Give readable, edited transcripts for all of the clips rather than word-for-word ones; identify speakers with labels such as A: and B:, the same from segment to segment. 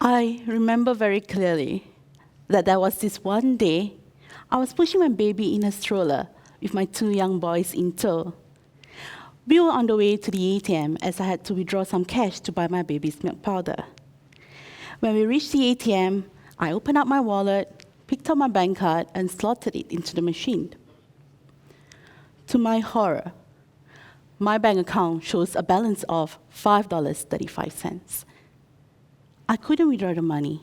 A: I remember very clearly that there was this one day I was pushing my baby in a stroller with my 2 young boys in tow. We were on the way to the ATM as I had to withdraw some cash to buy my baby's milk powder. When we reached the ATM, I opened up my wallet, picked up my bank card, and slotted it into the machine. To my horror, my bank account shows a balance of $5.35. I couldn't withdraw the money.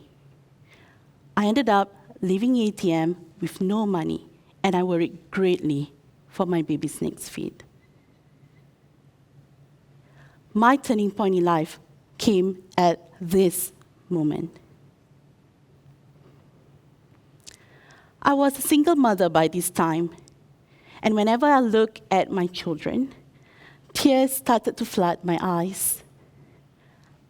A: I ended up leaving the ATM with no money, and I worried greatly for my baby's next feed. My turning point in life came at this moment. I was a single mother by this time, and whenever I look at my children, tears started to flood my eyes.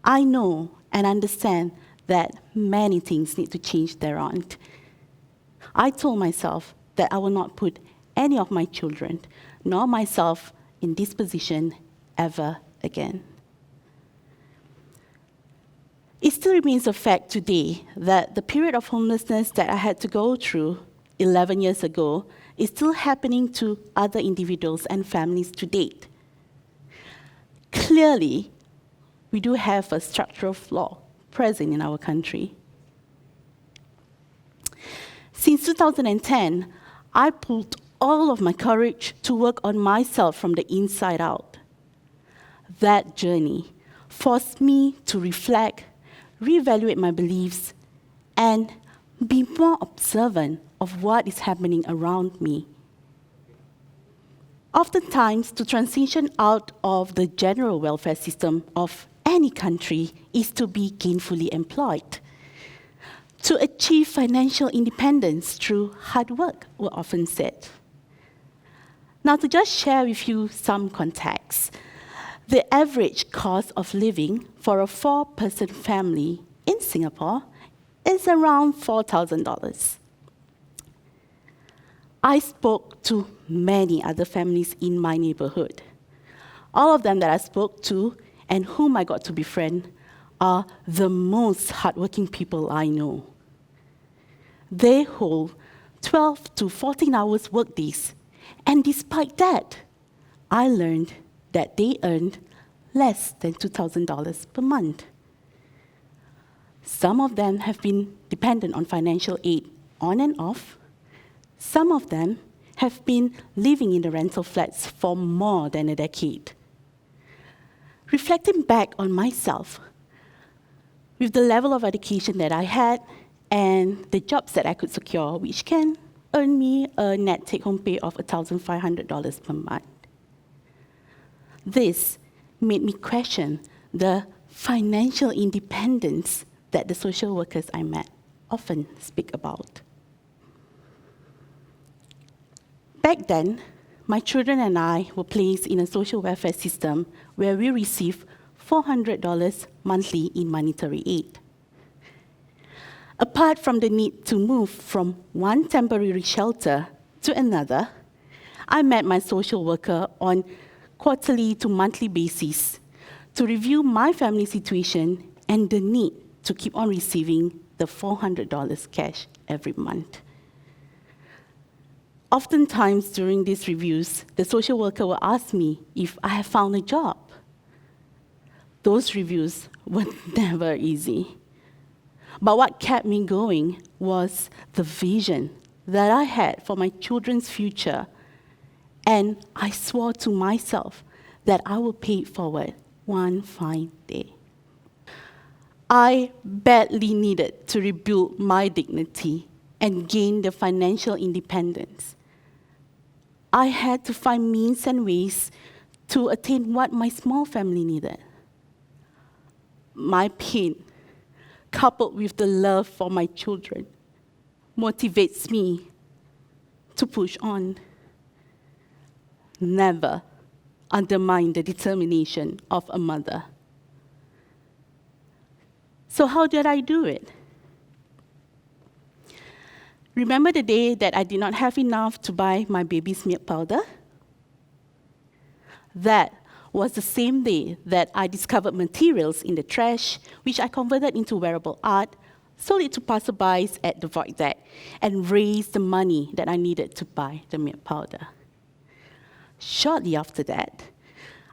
A: I know and understand that many things need to change thereon. I told myself that I will not put any of my children, nor myself, in this position ever again. It still remains a fact today that the period of homelessness that I had to go through 11 years ago is still happening to other individuals and families to date. Clearly, we do have a structural flaw present in our country. Since 2010, I pulled all of my courage to work on myself from the inside out. That journey forced me to reflect, reevaluate my beliefs, and be more observant of what is happening around me. Oftentimes, to transition out of the general welfare system of any country is to be gainfully employed. To achieve financial independence through hard work, we're often said. Now, to just share with you some context, the average cost of living for a 4-person family in Singapore is around $4,000. I spoke to many other families in my neighborhood. All of them that I spoke to and whom I got to befriend are the most hardworking people I know. They hold 12 to 14 hours workdays, and despite that, I learned that they earned less than $2,000 per month. Some of them have been dependent on financial aid on and off. Some of them have been living in the rental flats for more than a decade. Reflecting back on myself, with the level of education that I had and the jobs that I could secure, which can earn me a net take-home pay of $1,500 per month. This made me question the financial independence that the social workers I met often speak about. Back then, my children and I were placed in a social welfare system where we received $400 monthly in monetary aid. Apart from the need to move from one temporary shelter to another, I met my social worker on quarterly to monthly basis to review my family situation and the need to keep on receiving the $400 cash every month. Oftentimes during these reviews, the social worker will ask me if I have found a job. Those reviews were never easy. But what kept me going was the vision that I had for my children's future, and I swore to myself that I will pay it forward one fine day. I badly needed to rebuild my dignity and gain the financial independence. I had to find means and ways to attain what my small family needed. My pain, coupled with the love for my children, motivates me to push on. Never undermine the determination of a mother. So how did I do it? Remember the day that I did not have enough to buy my baby's milk powder? That was the same day that I discovered materials in the trash, which I converted into wearable art, sold it to passerbys at the void deck, and raised the money that I needed to buy the milk powder. Shortly after that,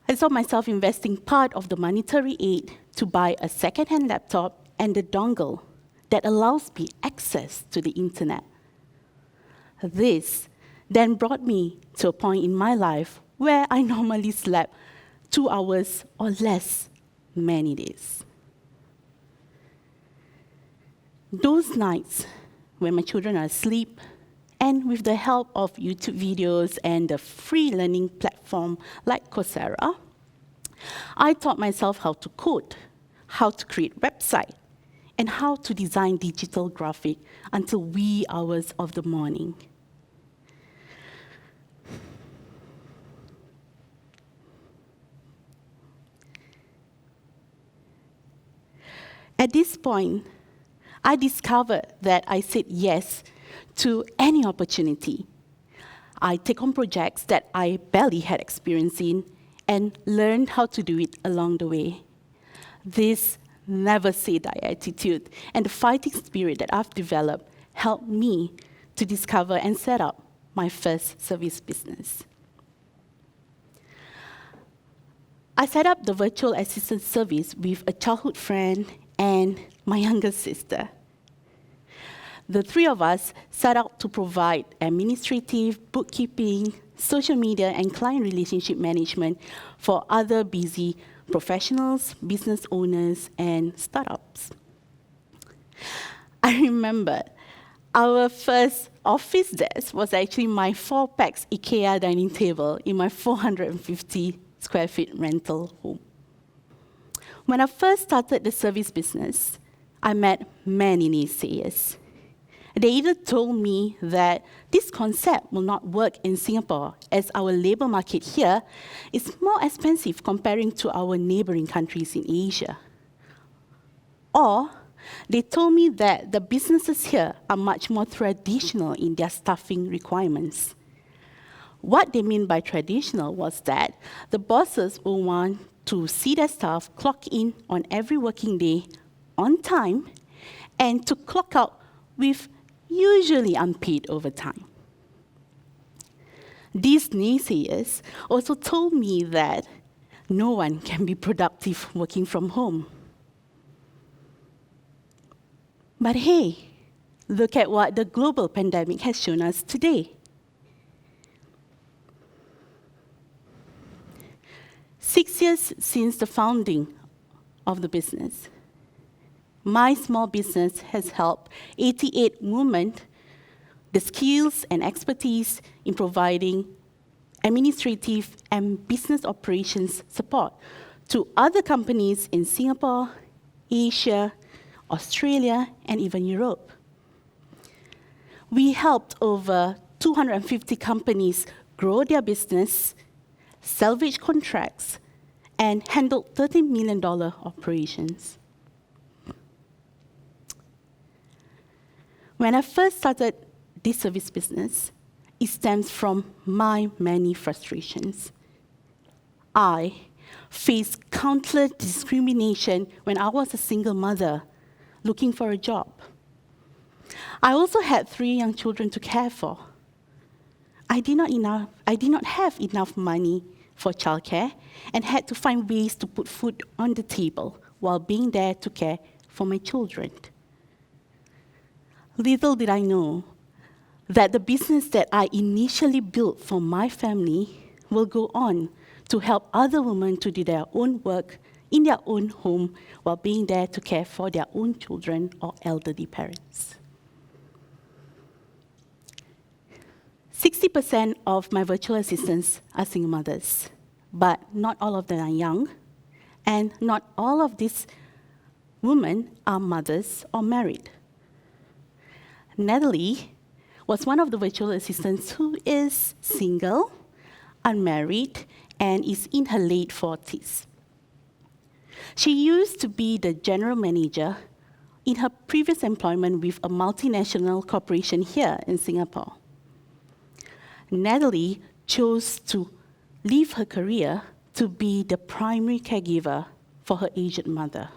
A: I saw myself investing part of the monetary aid to buy a second-hand laptop and the dongle that allows me access to the internet. This then brought me to a point in my life where I normally slept 2 hours or less many days. Those nights when my children are asleep, and with the help of YouTube videos and the free learning platform like Coursera, I taught myself how to code, how to create websites, and how to design digital graphic until wee hours of the morning. At this point, I discovered that I said yes to any opportunity. I take on projects that I barely had experience in and learned how to do it along the way. This never say die attitude and the fighting spirit that I've developed helped me to discover and set up my first service business. I set up the virtual assistant service with a childhood friend and my younger sister. The three of us set out to provide administrative, bookkeeping, social media, and client relationship management for other busy professionals, business owners, and startups. I remember our first office desk was actually my 4-pax IKEA dining table in my 450 square feet rental home. When I first started the service business, I met many naysayers. They either told me that this concept will not work in Singapore as our labor market here is more expensive comparing to our neighboring countries in Asia. Or they told me that the businesses here are much more traditional in their staffing requirements. What they mean by traditional was that the bosses will want to see their staff clock in on every working day on time and to clock out with usually unpaid overtime. These naysayers also told me that no one can be productive working from home. But hey, look at what the global pandemic has shown us today. 6 years since the founding of the business, my small business has helped 88 women the skills and expertise in providing administrative and business operations support to other companies in Singapore, Asia, Australia, and even Europe. We helped over 250 companies grow their business, salvage contracts, and handled $13 million operations. When I first started this service business, it stems from my many frustrations. I faced countless discrimination when I was a single mother looking for a job. I also had 3 young children to care for. I did not have enough money for childcare and had to find ways to put food on the table while being there to care for my children. Little did I know that the business that I initially built for my family will go on to help other women to do their own work in their own home while being there to care for their own children or elderly parents. 60% of my virtual assistants are single mothers, but not all of them are young, and not all of these women are mothers or married. Natalie was one of the virtual assistants who is single, unmarried, and is in her late 40s. She used to be the general manager in her previous employment with a multinational corporation here in Singapore. Natalie chose to leave her career to be the primary caregiver for her aged mother.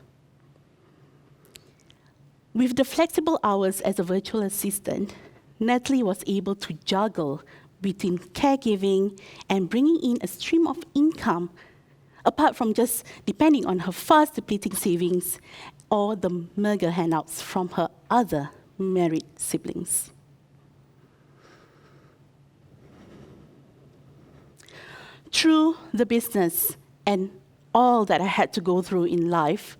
A: With the flexible hours as a virtual assistant, Natalie was able to juggle between caregiving and bringing in a stream of income, apart from just depending on her fast depleting savings or the meager handouts from her other married siblings. Through the business and all that I had to go through in life,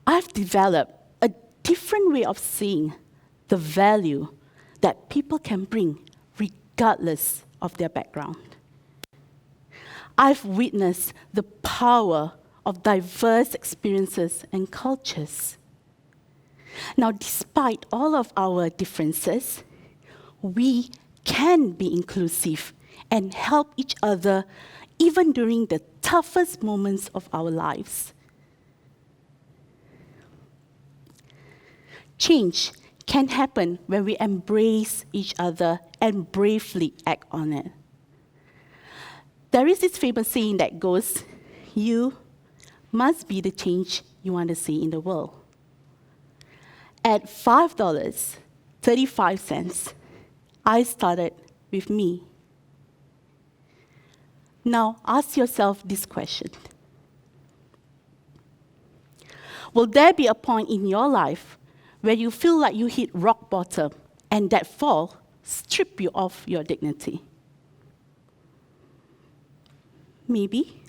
A: I've developed a different way of seeing the value that people can bring regardless of their background. I've witnessed the power of diverse experiences and cultures. Now, despite all of our differences, we can be inclusive and help each other even during the toughest moments of our lives. Change can happen when we embrace each other and bravely act on it. There is this famous saying that goes, "You must be the change you want to see in the world." At $5.35, I started with me. Now, ask yourself this question. Will there be a point in your life where you feel like you hit rock bottom and that fall stripped you of your dignity? Maybe.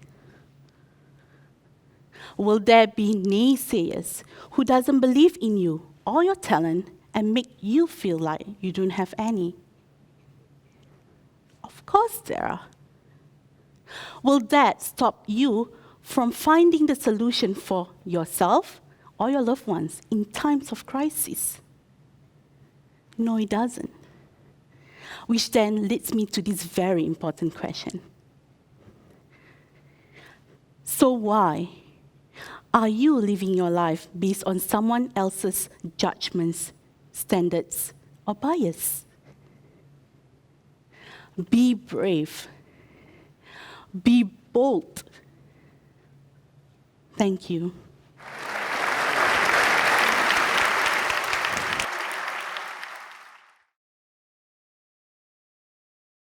A: Will there be naysayers who doesn't believe in you or your talent and make you feel like you don't have any? Of course there are. Will that stop you from finding the solution for yourself or your loved ones in times of crisis? No, it doesn't. Which then leads me to this very important question. So why are you living your life based on someone else's judgments, standards, or bias? Be brave. Be bold. Thank you.